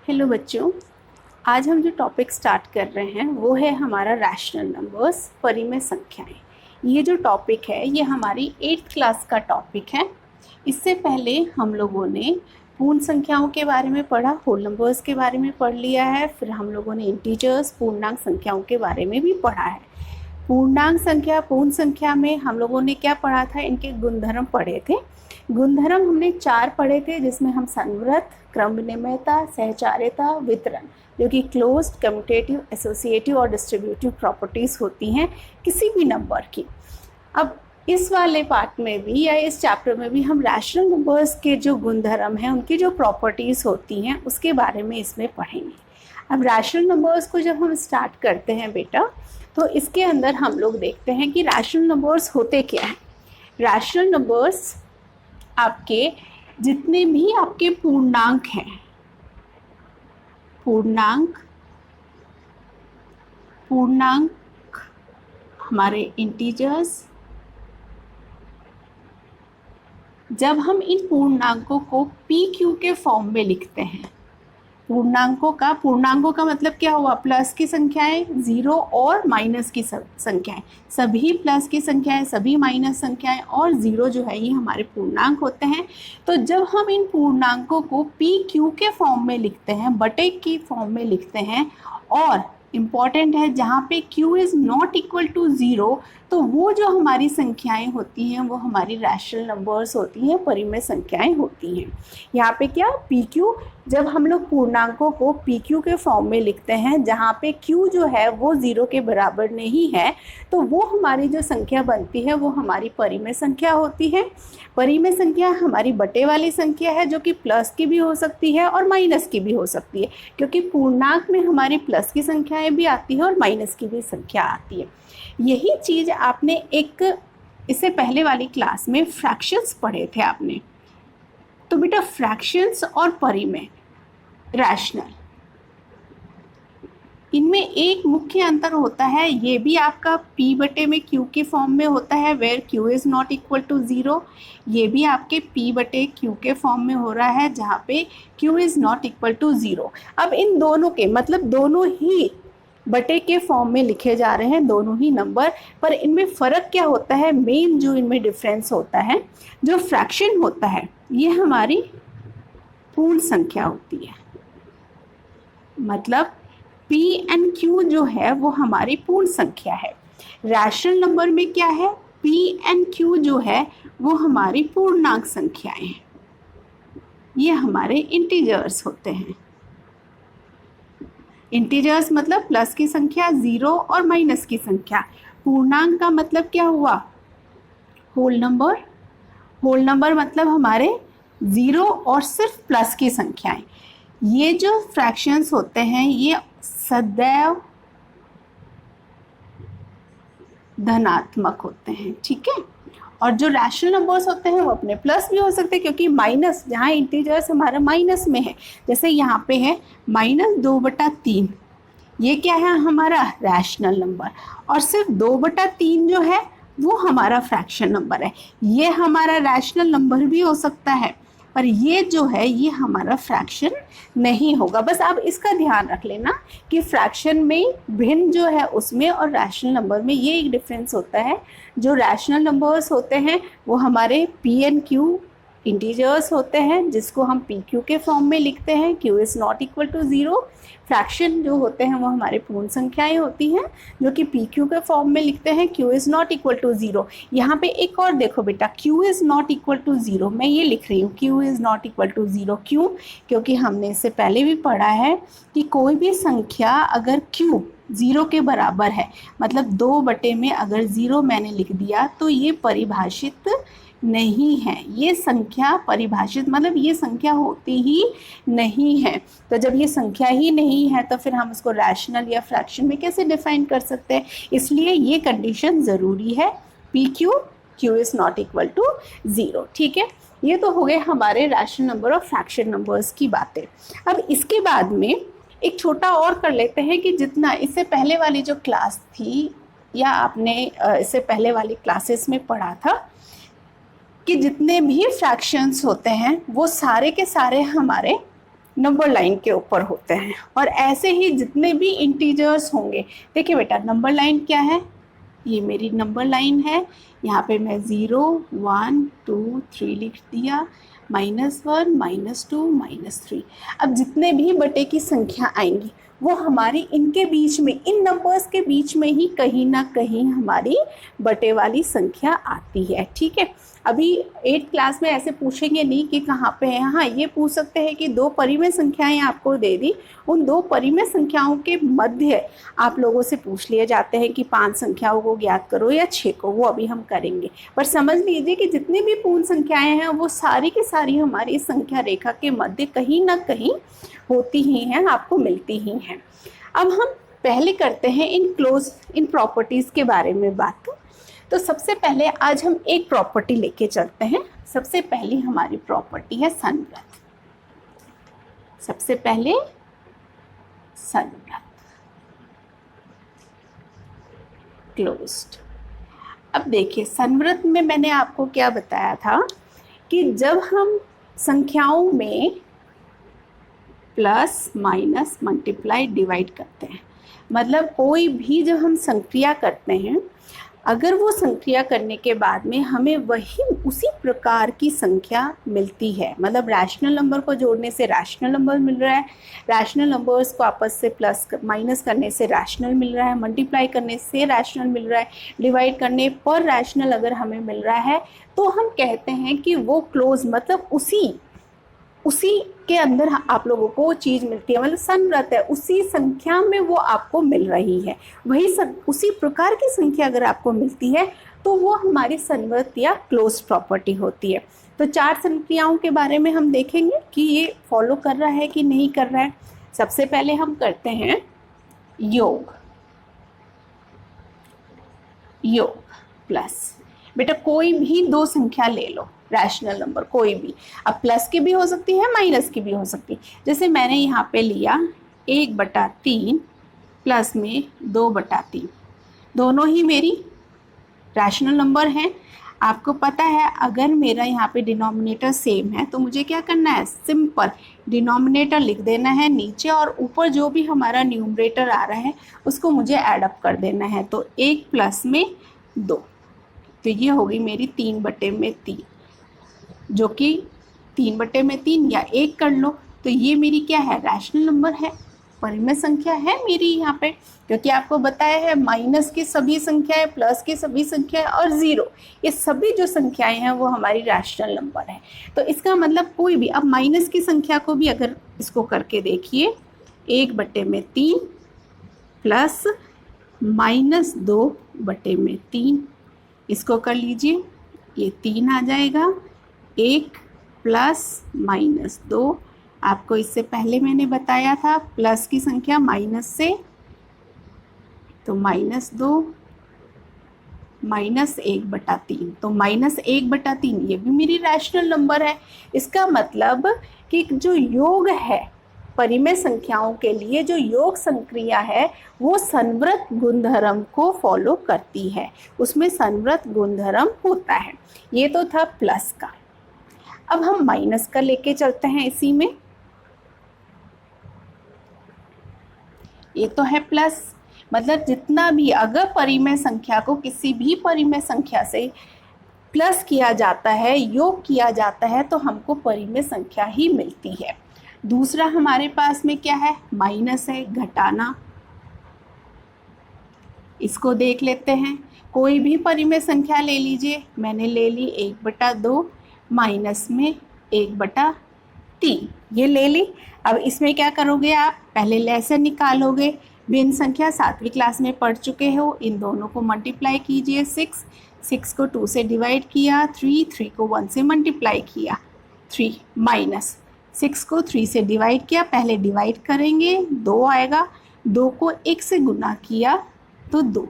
Hello बच्चों, आज हम जो टॉपिक स्टार्ट कर रहे हैं वो है हमारा रैशनल नंबर्स, परिमेय संख्याएं। ये जो टॉपिक है ये हमारी 8th क्लास का टॉपिक है। इससे पहले हम लोगों ने पूर्ण संख्याओं के बारे में पढ़ा, होल नंबर्स के बारे में पढ़ लिया है, फिर हम लोगों ने इंटीजर्स, पूर्णांक संख्याओं के बारे में भी पढ़ा है। पूर्णांक संख्या, पूर्ण संख्या में हम लोगों ने क्या पढ़ा था, इनके गुणधर्म पढ़े थे। गुणधर्म हमने 4 पढ़े थे, जिसमें हम संवृत, क्रम विनिमयता, सहचार्यता, वितरण, जो कि क्लोज्ड, कम्यूटेटिव, एसोसिएटिव और डिस्ट्रीब्यूटिव प्रॉपर्टीज होती हैं किसी भी नंबर की। अब इस वाले पार्ट में भी या इस चैप्टर में भी हम रैशनल नंबर्स के जो गुणधर्म हैं, उनकी जो प्रॉपर्टीज होती हैं उसके बारे में इसमें पढ़ेंगे। अब रैशनल नंबर्स को जब हम स्टार्ट करते हैं बेटा, तो इसके अंदर हम लोग देखते हैं कि रैशनल नंबर्स होते क्या हैं। रैशनल नंबर्स आपके जितने भी आपके पूर्णांक हैं, पूर्णांक हमारे इंटीजर्स, जब हम इन पूर्णांकों को पी क्यू के फॉर्म में लिखते हैं, पूर्णांकों का मतलब क्या हुआ, प्लस की संख्याएं, जीरो और माइनस की संख्याएं, सभी प्लस की संख्याएं, सभी माइनस संख्याएं और जीरो जो है ये हमारे पूर्णांक होते हैं। तो जब हम इन पूर्णांकों को पी क्यू के फॉर्म में लिखते हैं, बटे की फॉर्म में लिखते हैं, और इम्पॉर्टेंट है जहाँ पे q is not equal to zero, तो वो जो हमारी संख्याएं होती हैं वो हमारी रैशनल नंबर्स होती हैं, परिमेय संख्याएं होती हैं। यहाँ पे क्या पी क्यू, जब हम लोग पूर्णांकों को पी क्यू के फॉर्म में लिखते हैं जहाँ पे q जो है वो ज़ीरो के बराबर नहीं है, तो वो हमारी जो संख्या बनती है वो हमारी परिमेय संख्या होती है। परिमेय संख्या हमारी बटे वाली संख्या है, जो कि प्लस की भी हो सकती है और माइनस की भी हो सकती है, क्योंकि पूर्णांक में हमारी प्लस की संख्याएं भी आती है और माइनस की भी संख्या आती है। यही चीज़ आपने एक इससे पहले वाली क्लास में फ्रैक्शंस पढ़े थे आपने। तो बेटा फ्रैक्शंस और परिमेय, रैशनल, इनमें एक मुख्य अंतर होता है, ये भी आपका p बटे में q के फॉर्म में होता है, where q is not equal to zero. ये भी आपके p बटे q के फॉर्म में हो रहा है, जहाँ पे q is not equal to zero. अब इन दोनों के मतलब दोनों ही बटे के फॉर्म में लिखे जा रहे हैं, दोनों ही नंबर, पर इनमें फ़र्क क्या होता है, मेन जो इनमें डिफरेंस होता है, जो फ्रैक्शन होता है ये हमारी पूर्ण संख्या होती है। मतलब p एंड q जो है वो हमारी पूर्ण संख्या है। रैशनल नंबर में क्या है, p एंड q जो है वो हमारी पूर्णांक संख्याएं हैं, ये हमारे इंटीजर्स होते हैं। इंटीजर्स मतलब प्लस की संख्या, ज़ीरो और माइनस की संख्या। पूर्णांक का मतलब क्या हुआ, होल नंबर। होल नंबर मतलब हमारे ज़ीरो और सिर्फ प्लस की संख्याएं। ये जो फ्रैक्शंस होते हैं ये सदैव धनात्मक होते हैं, ठीक है। और जो रैशनल नंबर्स होते हैं वो अपने प्लस भी हो सकते हैं, क्योंकि माइनस, जहाँ इंटीजर्स हमारा माइनस में है, जैसे यहाँ पे है -2/3, ये क्या है हमारा रैशनल नंबर, और सिर्फ 2/3 जो है वो हमारा फ्रैक्शन नंबर है। ये हमारा रैशनल नंबर भी हो सकता है, पर ये जो है ये हमारा फ्रैक्शन नहीं होगा। बस आप इसका ध्यान रख लेना कि फ्रैक्शन में भिन्न जो है उसमें और रैशनल नंबर में ये एक डिफरेंस होता है। जो रैशनल नंबर्स होते हैं वो हमारे पी एंड क्यू इंटीजर्स होते हैं, जिसको हम पी क्यू के फॉर्म में लिखते हैं, q is not equal to zero. Fraction जो होते हैं वो हमारे पूर्ण संख्याएं होती हैं, जो कि पी क्यू के फॉर्म में लिखते हैं, q is not equal to zero. यहाँ पे एक और देखो बेटा, q is not equal to zero, मैं ये लिख रही हूँ q is not equal to zero. क्यों? क्योंकि हमने इससे पहले भी पढ़ा है कि कोई भी संख्या अगर q ज़ीरो के बराबर है, मतलब 2 बटे में अगर ज़ीरो मैंने लिख दिया, तो ये परिभाषित नहीं है। ये संख्या परिभाषित मतलब ये संख्या होती ही नहीं है। तो जब ये संख्या ही नहीं है तो फिर हम उसको रैशनल या फ्रैक्शन में कैसे डिफाइन कर सकते हैं, इसलिए ये कंडीशन ज़रूरी है, P Q q is not equal to zero, ठीक है। ये तो हो गए हमारे रैशनल नंबर और फ्रैक्शन नंबर्स की बातें। अब इसके बाद में एक छोटा और कर लेते हैं कि जितना इससे पहले वाली जो क्लास थी या आपने इससे पहले वाली क्लासेस में पढ़ा था कि जितने भी फ्रैक्शंस होते हैं वो सारे के सारे हमारे नंबर लाइन के ऊपर होते हैं। और ऐसे ही जितने भी इंटीजर्स होंगे, देखिए बेटा नंबर लाइन क्या है, ये मेरी नंबर लाइन है, यहाँ पे मैं 0 1 2 3 लिख दिया, -1 -2 -3। अब जितने भी बटे की संख्या आएंगी वो हमारी इनके बीच में, इन नंबर्स के बीच में ही कहीं ना कहीं हमारी बटे वाली संख्या आती है। ठीक है, अभी 8th क्लास में ऐसे पूछेंगे नहीं कि कहाँ पे है। हाँ, ये पूछ सकते हैं कि दो परिमेय संख्याएं आपको दे दी, उन दो परिमेय संख्याओं के मध्य आप लोगों से पूछ लिए जाते हैं कि 5 संख्याओं को ज्ञात करो या 6 को, वो अभी हम करेंगे। पर समझ लीजिए कि जितनी भी पूर्ण संख्याएं हैं वो सारी की सारी हमारी संख्या रेखा के मध्य कहीं ना कहीं होती ही हैं, आपको मिलती ही हैं। अब हम पहले करते हैं इन प्रॉपर्टीज़ के बारे में बात। तो सबसे पहले आज हम एक प्रॉपर्टी लेके चलते हैं। सबसे पहली हमारी प्रॉपर्टी है संवृत। सबसे पहले संवृत क्लोज्ड। अब देखिए संवृत में मैंने आपको क्या बताया था कि जब हम संख्याओं में प्लस माइनस मल्टीप्लाई डिवाइड करते हैं, मतलब कोई भी जब हम संक्रिया करते हैं, अगर वो संक्रिया करने के बाद में हमें वही उसी प्रकार की संख्या मिलती है, मतलब रैशनल नंबर को जोड़ने से रैशनल नंबर मिल रहा है, रैशनल नंबर्स को आपस से प्लस माइनस करने से रैशनल मिल रहा है, मल्टीप्लाई करने से रैशनल मिल रहा है, डिवाइड करने पर रैशनल अगर हमें मिल रहा है, तो हम कहते हैं कि वो क्लोज, मतलब उसी के अंदर आप लोगों को वो चीज़ मिलती है, मतलब संवृत है, उसी संख्या में वो आपको मिल रही है, उसी प्रकार की संख्या अगर आपको मिलती है तो वो हमारी संवृत या क्लोज प्रॉपर्टी होती है। तो 4 संक्रियाओं के बारे में हम देखेंगे कि ये फॉलो कर रहा है कि नहीं कर रहा है। सबसे पहले हम करते हैं योग प्लस। बेटा कोई भी दो संख्या ले लो, रैशनल नंबर कोई भी, अब प्लस की भी हो सकती है माइनस की भी हो सकती है। जैसे मैंने यहाँ पे लिया 1/3 प्लस में 2/3, दोनों ही मेरी रैशनल नंबर हैं। आपको पता है अगर मेरा यहाँ पे डिनोमिनेटर सेम है तो मुझे क्या करना है, सिंपल डिनोमिनेटर लिख देना है नीचे, और ऊपर जो भी हमारा न्यूमरेटर आ रहा है उसको मुझे ऐड अप कर देना है। तो 1 प्लस में 2, तो ये होगी मेरी 3/3, जो कि 3/3 या 1 कर लो। तो ये मेरी क्या है, रैशनल नंबर है, परिमेय संख्या है मेरी यहाँ पे, क्योंकि आपको बताया है माइनस की सभी संख्याएं, प्लस की सभी संख्याएं और 0, ये सभी जो संख्याएं हैं वो हमारी रैशनल नंबर है। तो इसका मतलब कोई भी, अब माइनस की संख्या को भी अगर इसको करके देखिए, 1/3 प्लस -2/3, इसको कर लीजिए, ये 3 आ जाएगा। 1 प्लस -2, आपको इससे पहले मैंने बताया था प्लस की संख्या माइनस से, तो -2 -1/3, तो -1/3 ये भी मेरी रैशनल नंबर है। इसका मतलब कि जो योग है परिमेय संख्याओं के लिए, जो योग संक्रिया है वो संवृत गुणधर्म को फॉलो करती है, उसमें संवृत गुणधर्म होता है। ये तो था प्लस का। अब हम माइनस का लेके चलते हैं इसी में। ये तो है प्लस, मतलब जितना भी अगर परिमेय संख्या को किसी भी परिमेय संख्या से प्लस किया जाता है, योग किया जाता है, तो हमको परिमेय संख्या ही मिलती है। दूसरा हमारे पास में क्या है, माइनस है, घटाना। इसको देख लेते हैं, कोई भी परिमेय संख्या ले लीजिए, मैंने ले ली 1/2 माइनस में 1/3, ये ले ली। अब इसमें क्या करोगे आप, पहले लहसन निकालोगे, भिन्न संख्या 7वीं क्लास में पढ़ चुके हो, इन दोनों को मल्टीप्लाई कीजिए। 6 को 2 से डिवाइड किया, 3 को 1 से मल्टीप्लाई किया, 3 माइनस 6 को 3 से डिवाइड किया, पहले डिवाइड करेंगे 2 आएगा, 2 को 1 से गुना किया तो 2।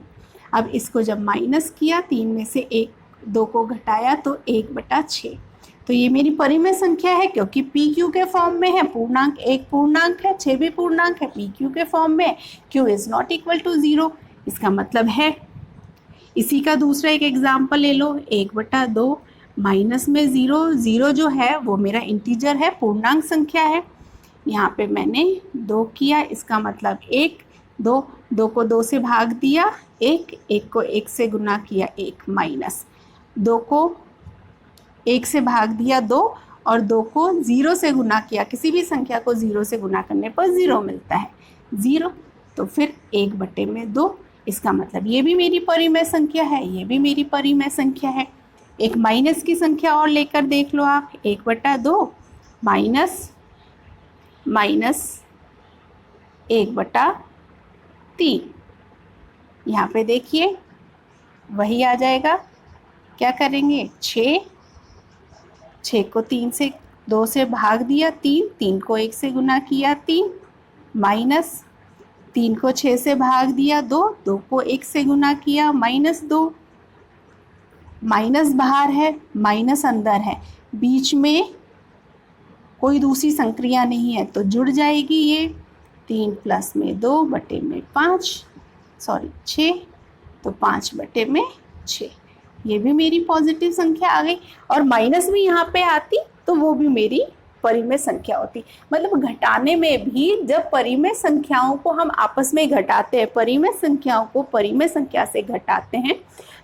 अब इसको जब माइनस किया, 3 में से 2 को घटाया तो 1/6। तो ये मेरी परिमेय संख्या है, क्योंकि पी क्यू के फॉर्म में है, पूर्णांक 1 पूर्णांक है, 6 भी पूर्णांक है, पी क्यू के फॉर्म में, Q is not equal to 0, इसका मतलब है। इसी का दूसरा एक एग्जाम्पल ले लो, 1/2 माइनस में 0 जो है वो मेरा इंटीजर है, पूर्णांक संख्या है, यहाँ पे मैंने 2 किया, इसका मतलब 1, 2, 2 को 2 से भाग दिया 1, 1 को 1 से गुना किया 1, माइनस 2 को 1 से भाग दिया 2 और 2 को 0 से गुना किया, किसी भी संख्या को 0 से गुना करने पर 0 मिलता है 0, तो फिर 1/2, इसका मतलब ये भी मेरी परिमेय संख्या है, ये भी मेरी परिमेय संख्या है। एक माइनस की संख्या और लेकर देख लो आप, 1/2 माइनस 1/3, यहाँ पे देखिए वही आ जाएगा। क्या करेंगे, 6 को 2 से भाग दिया 3, 3 को 1 से गुना किया 3, माइनस 3 को 6 से भाग दिया 2, 2 को 1 से गुना किया -2, माइनस बाहर है माइनस अंदर है, बीच में कोई दूसरी संक्रिया नहीं है तो जुड़ जाएगी ये, 3 + 2/5, सॉरी 6, तो 5/6, ये भी मेरी पॉजिटिव संख्या आ गई। और माइनस भी यहाँ पे आती तो वो भी मेरी परिमेय संख्या होती। मतलब घटाने में भी जब परिमेय संख्याओं को हम आपस में घटाते हैं, परिमेय संख्याओं को परिमेय संख्या से घटाते हैं,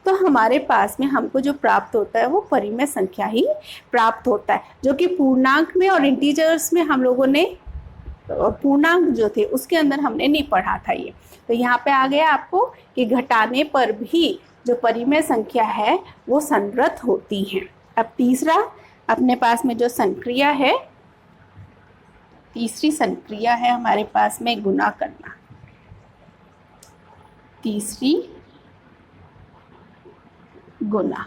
तो हमारे पास में हमको जो प्राप्त होता है वो परिमेय संख्या ही प्राप्त होता है, जो कि पूर्णांक में और इंटीजर्स में हम लोगों ने पूर्णांक जो थे उसके अंदर हमने नहीं पढ़ा था ये। तो यहाँ पे आ गया आपको कि घटाने पर भी जो परिमेय संख्या है वो संवृत होती है। अब तीसरा अपने पास में जो संक्रिया है, तीसरी संक्रिया है हमारे पास में गुना करना। तीसरी गुना,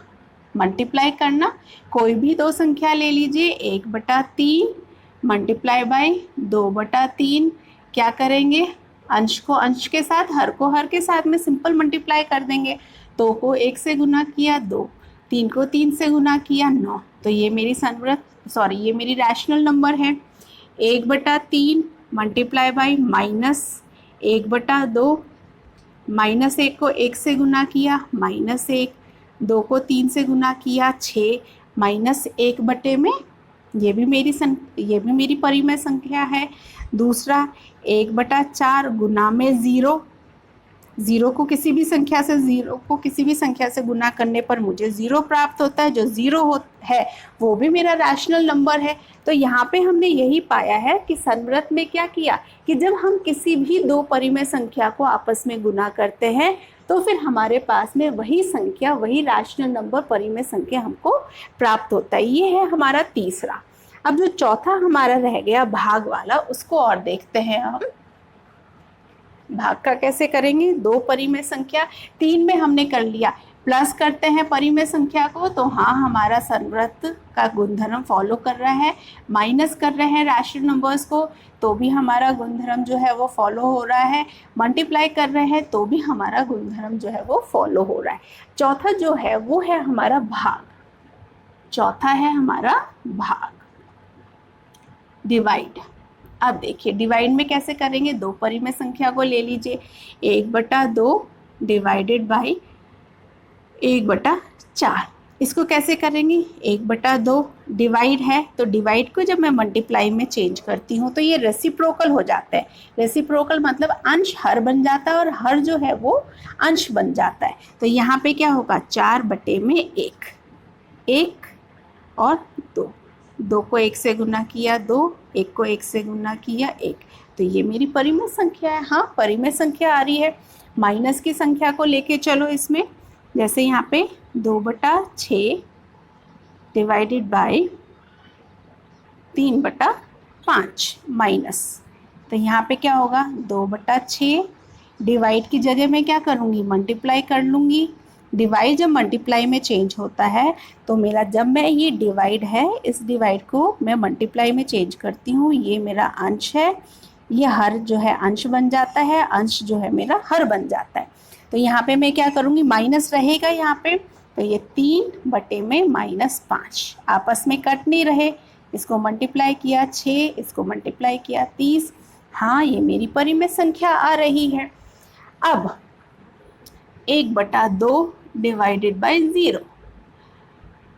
मल्टीप्लाई करना। कोई भी दो संख्या ले लीजिए, 1/3 मल्टीप्लाई बाय 2/3। क्या करेंगे, अंश को अंश के साथ, हर को हर के साथ में सिंपल मल्टीप्लाई कर देंगे। 2 को 1 से गुना किया 2, 3 को 3 से गुना किया 9, तो ये मेरी ये मेरी रैशनल नंबर है। 1/3 मल्टीप्लाई बाय -1/2, -1 को 1 से गुना किया -1, 2 को 3 से गुना किया 6, -1 में ये भी मेरी परिमेय संख्या है। दूसरा 1/4 गुना में 0 को किसी भी संख्या से गुना करने पर मुझे 0 प्राप्त होता है। जो 0 है वो भी मेरा रैशनल नंबर है। तो यहाँ पे हमने यही पाया है कि संवृत में क्या किया कि जब हम किसी भी दो परिमेय संख्या को आपस में गुना करते हैं तो फिर हमारे पास में वही संख्या, वही रैशनल नंबर परिमेय संख्या हमको प्राप्त होता है। ये है हमारा तीसरा। अब जो चौथा हमारा रह गया भाग वाला, उसको और देखते हैं हम। भाग का कैसे करेंगे, दो परिमेय संख्या, 3 में हमने कर लिया, प्लस करते हैं परिमेय संख्या को तो हाँ हमारा संवृत का गुणधर्म फॉलो कर रहा है। माइनस कर रहे हैं रैशनल नंबर्स को तो भी हमारा गुणधर्म जो है वो फॉलो हो रहा है। मल्टीप्लाई कर रहे हैं तो भी हमारा गुणधर्म जो है वो फॉलो हो रहा है। चौथा जो है वो है हमारा भाग। चौथा है हमारा भाग, डिवाइड। अब देखिए डिवाइड में कैसे करेंगे, दो परिमेय संख्या को ले लीजिए, 1/2 डिवाइडेड बाई 1/4। इसको कैसे करेंगे, 1/2 डिवाइड है तो डिवाइड को जब मैं मल्टीप्लाई में चेंज करती हूँ तो ये रेसिप्रोकल हो जाता है। रेसिप्रोकल मतलब अंश हर बन जाता है और हर जो है वो अंश बन जाता है। तो यहाँ पे क्या होगा, 4/1, 1 और 2, 2 को 1 से गुना किया 2, 1 को 1 से गुना किया 1, तो ये मेरी परिमेय संख्या है। हाँ परिमेय संख्या आ रही है। माइनस की संख्या को लेके चलो इसमें, जैसे यहाँ पे 2/6 डिवाइडेड बाई 3/5 माइनस, तो यहाँ पे क्या होगा 2/6। डिवाइड की जगह मैं क्या करूँगी, मल्टीप्लाई कर लूँगी। डिवाइड जब मल्टीप्लाई में चेंज होता है तो मेरा, जब मैं ये डिवाइड है इस डिवाइड को मैं मल्टीप्लाई में चेंज करती हूँ, ये मेरा अंश है, ये हर जो है अंश बन जाता है, अंश जो है मेरा हर बन जाता है। तो यहाँ पे मैं क्या करूँगी, माइनस रहेगा यहाँ पे, तो ये 3/-5 आपस में कट नहीं रहे। इसको मल्टीप्लाई किया 6, इसको मल्टीप्लाई किया 30। हाँ ये मेरी परिमेय संख्या आ रही है। अब 1/2 डिवाइडेड बाई 0,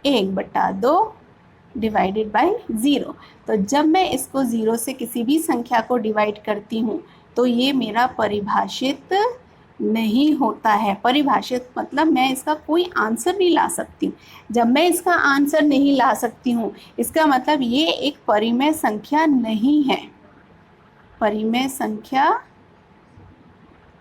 1/2 डिवाइडेड बाय 0। तो जब मैं इसको 0 से किसी भी संख्या को डिवाइड करती हूँ तो ये मेरा परिभाषित नहीं होता है। परिभाषित मतलब मैं इसका कोई आंसर नहीं ला सकती हूँ। जब मैं इसका आंसर नहीं ला सकती हूँ इसका मतलब ये एक परिमेय संख्या नहीं है, परिमेय संख्या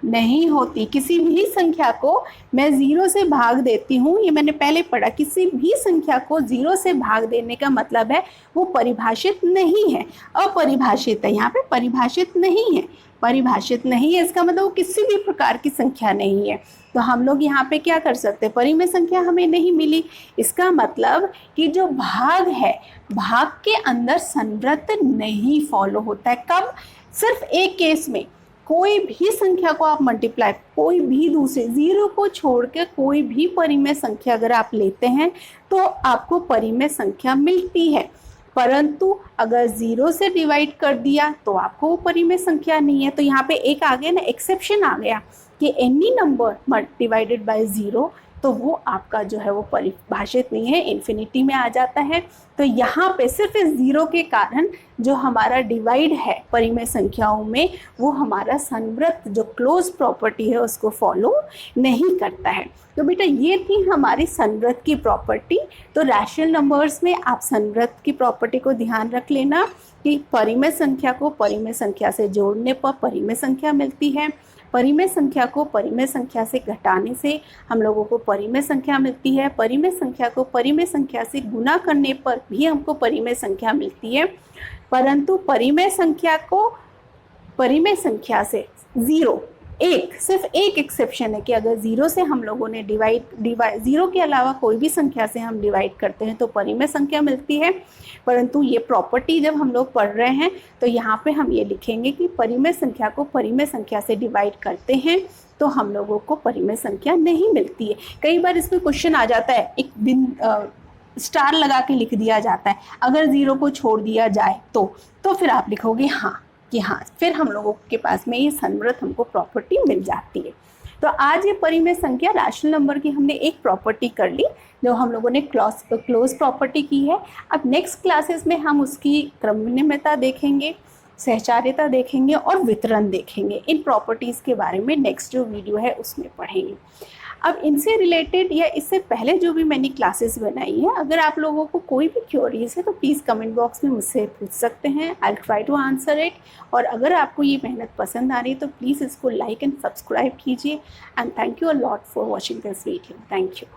नहीं होती। किसी भी संख्या को मैं 0 से भाग देती हूँ, ये मैंने पहले पढ़ा, किसी भी संख्या को 0 से भाग देने का मतलब है वो परिभाषित नहीं है, अपरिभाषित है। यहाँ पे परिभाषित नहीं है, परिभाषित नहीं है इसका मतलब वो किसी भी प्रकार की संख्या नहीं है। तो हम लोग यहाँ पे क्या कर सकते हैं, परिमेय संख्या हमें नहीं मिली, इसका मतलब कि जो भाग है, भाग के अंदर संवृत्त नहीं फॉलो होता है। कब? सिर्फ एक केस में, कोई भी संख्या को आप मल्टीप्लाई, कोई भी दूसरे 0 को छोड़ के कोई भी परिमेय संख्या अगर आप लेते हैं तो आपको परिमेय संख्या मिलती है, परंतु अगर 0 से डिवाइड कर दिया तो आपको वो परिमेय संख्या नहीं है। तो यहाँ पे एक आ गया ना, एक्सेप्शन आ गया कि एनी नंबर डिवाइडेड बाय 0, तो वो आपका जो है वो परिभाषित नहीं है, इन्फिनिटी में आ जाता है। तो यहाँ पे सिर्फ इस 0 के कारण जो हमारा डिवाइड है परिमेय संख्याओं में, वो हमारा संवृत्त जो क्लोज प्रॉपर्टी है उसको फॉलो नहीं करता है। तो बेटा ये थी हमारी संवृत्त की प्रॉपर्टी। तो रैशनल नंबर्स में आप संवृत्त की प्रॉपर्टी को ध्यान रख लेना कि परिमेय संख्या को परिमेय संख्या से जोड़ने पर परिमेय संख्या मिलती है, परिमेय संख्या को परिमेय संख्या से घटाने से हम लोगों को परिमेय संख्या मिलती है, परिमेय संख्या को परिमेय संख्या से गुना करने पर भी हमको परिमेय संख्या मिलती है, परंतु परिमेय संख्या को परिमेय संख्या से 0, सिर्फ एक एक्सेप्शन है कि अगर 0 से हम लोगों ने डिवाइड 0 के अलावा कोई भी संख्या से हम डिवाइड करते हैं तो परिमेय संख्या मिलती है। परंतु ये प्रॉपर्टी जब हम लोग पढ़ रहे हैं तो यहाँ पे हम ये लिखेंगे कि परिमेय संख्या को परिमेय संख्या से डिवाइड करते हैं तो हम लोगों को परिमेय संख्या नहीं मिलती है। कई बार इसमें क्वेश्चन आ जाता है, एक दिन स्टार लगा के लिख दिया जाता है, अगर 0 को छोड़ दिया जाए तो फिर आप लिखोगे हाँ कि हाँ, फिर हम लोगों के पास में ये संवृत्त हमको प्रॉपर्टी मिल जाती है। तो आज ये परिमेय संख्या रैशनल नंबर की हमने एक प्रॉपर्टी कर ली जो हम लोगों ने क्लोज प्रॉपर्टी की है। अब नेक्स्ट क्लासेस में हम उसकी क्रमनियमता देखेंगे, सहचार्यता देखेंगे और वितरण देखेंगे। इन प्रॉपर्टीज़ के बारे में नेक्स्ट जो वीडियो है उसमें पढ़ेंगे। अब इनसे रिलेटेड या इससे पहले जो भी मैंने क्लासेस बनाई है, अगर आप लोगों को कोई भी क्वेरीज है तो प्लीज़ कमेंट बॉक्स में मुझसे पूछ सकते हैं, I will try to answer it. और अगर आपको ये मेहनत पसंद आ रही है तो प्लीज़ इसको लाइक एंड सब्सक्राइब कीजिए। And thank you a lot for watching this video. Thank you.